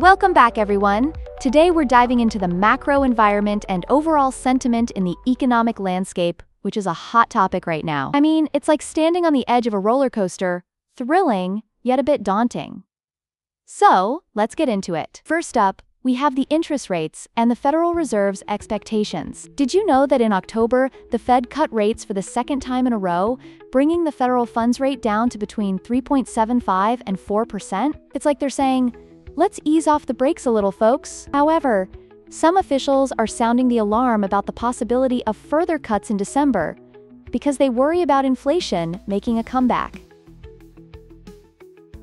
Welcome back, everyone. Today we're diving into the macro environment and overall sentiment in the economic landscape, which is a hot topic right now. I mean, it's like standing on the edge of a roller coaster, thrilling, yet a bit daunting. So, let's get into it. First up, we have the interest rates and the Federal Reserve's expectations. Did you know that in October, the Fed cut rates for the second time in a row, bringing the federal funds rate down to between 3.75 and 4%? It's like they're saying, let's ease off the brakes a little, folks. However, some officials are sounding the alarm about the possibility of further cuts in December because they worry about inflation making a comeback.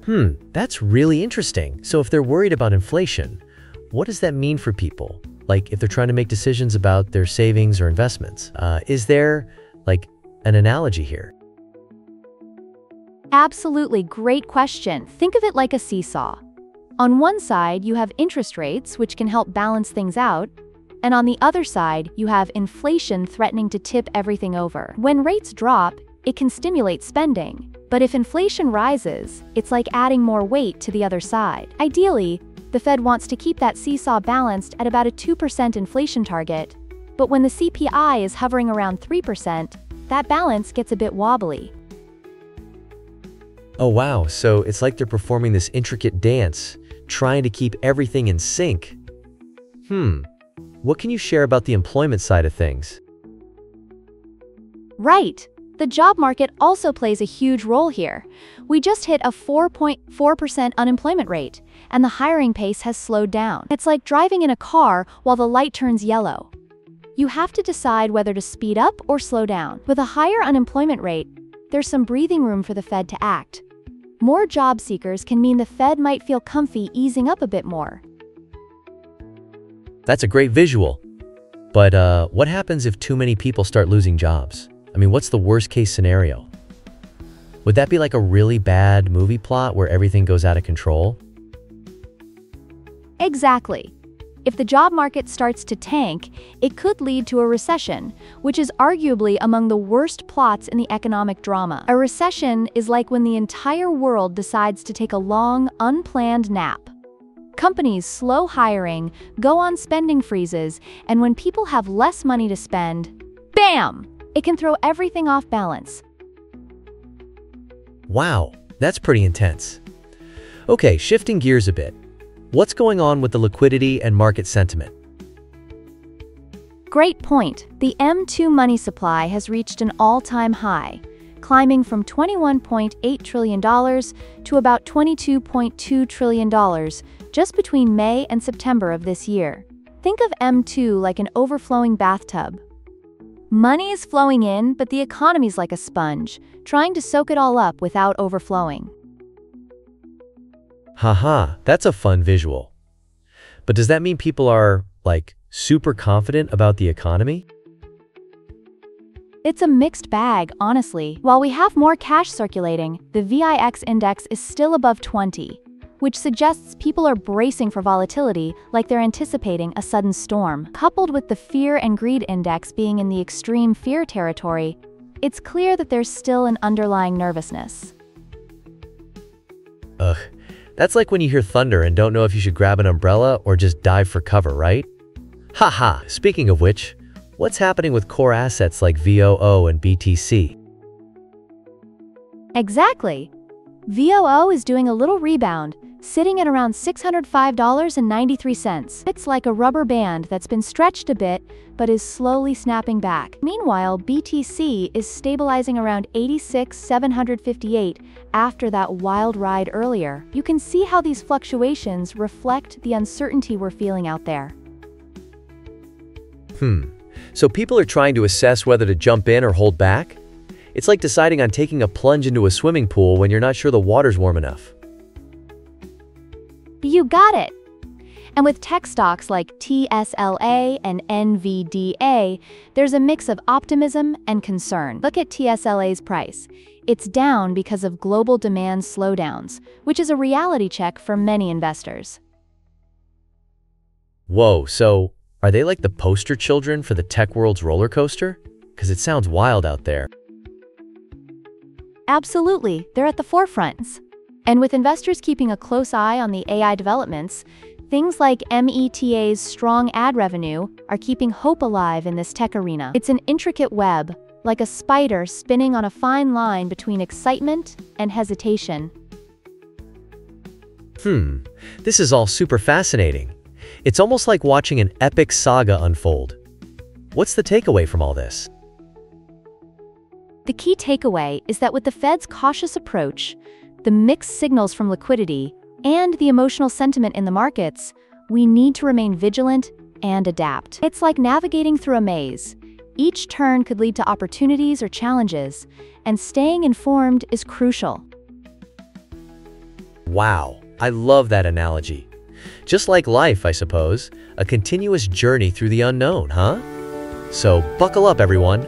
That's really interesting. So if they're worried about inflation, what does that mean for people? Like if they're trying to make decisions about their savings or investments, is there like an analogy here? Absolutely, great question. Think of it like a seesaw. On one side, you have interest rates, which can help balance things out, and on the other side, you have inflation threatening to tip everything over. When rates drop, it can stimulate spending, but if inflation rises, it's like adding more weight to the other side. Ideally, the Fed wants to keep that seesaw balanced at about a 2% inflation target, but when the CPI is hovering around 3%, that balance gets a bit wobbly. Oh wow, so it's like they're performing this intricate dance, trying to keep everything in sync. What can you share about the employment side of things? Right. The job market also plays a huge role here. We just hit a 4.4% unemployment rate, and the hiring pace has slowed down. It's like driving in a car while the light turns yellow. You have to decide whether to speed up or slow down. With a higher unemployment rate, there's some breathing room for the Fed to act. More job seekers can mean the Fed might feel comfy easing up a bit more. That's a great visual. But what happens if too many people start losing jobs? I mean, what's the worst case scenario? Would that be like a really bad movie plot where everything goes out of control? Exactly. If the job market starts to tank, it could lead to a recession, which is arguably among the worst plots in the economic drama. A recession is like when the entire world decides to take a long, unplanned nap. Companies slow hiring, go on spending freezes, and when people have less money to spend, bam! It can throw everything off balance. Wow, that's pretty intense. Okay, shifting gears a bit. What's going on with the liquidity and market sentiment? Great point. The M2 money supply has reached an all-time high, climbing from $21.8 trillion to about $22.2 trillion just between May and September of this year. Think of M2 like an overflowing bathtub. Money is flowing in, but the economy's like a sponge, trying to soak it all up without overflowing. Haha, that's a fun visual. But does that mean people are, like, super confident about the economy? It's a mixed bag, honestly. While we have more cash circulating, the VIX index is still above 20, which suggests people are bracing for volatility like they're anticipating a sudden storm. Coupled with the fear and greed index being in the extreme fear territory, it's clear that there's still an underlying nervousness. Ugh. That's like when you hear thunder and don't know if you should grab an umbrella or just dive for cover, right? Haha, speaking of which, what's happening with core assets like VOO and BTC? Exactly. VOO is doing a little rebound, sitting at around $605.93. It's like a rubber band that's been stretched a bit, but is slowly snapping back. Meanwhile, BTC is stabilizing around $86,758 after that wild ride earlier. You can see how these fluctuations reflect the uncertainty we're feeling out there. So people are trying to assess whether to jump in or hold back? It's like deciding on taking a plunge into a swimming pool when you're not sure the water's warm enough. You got it! And with tech stocks like TSLA and NVDA, there's a mix of optimism and concern. Look at TSLA's price. It's down because of global demand slowdowns, which is a reality check for many investors. Whoa, so are they like the poster children for the tech world's roller coaster? Because it sounds wild out there. Absolutely, they're at the forefront. And with investors keeping a close eye on the AI developments, Things like Meta's strong ad revenue are keeping hope alive in this tech arena. It's an intricate web, like a spider spinning on a fine line between excitement and hesitation. This is all super fascinating. It's almost like watching an epic saga unfold. What's the takeaway from all this? The key takeaway is that with the Fed's cautious approach, the mixed signals from liquidity, and the emotional sentiment in the markets, we need to remain vigilant and adapt. It's like navigating through a maze. Each turn could lead to opportunities or challenges, and staying informed is crucial. Wow, I love that analogy. Just like life, I suppose, a continuous journey through the unknown, huh? So buckle up, everyone.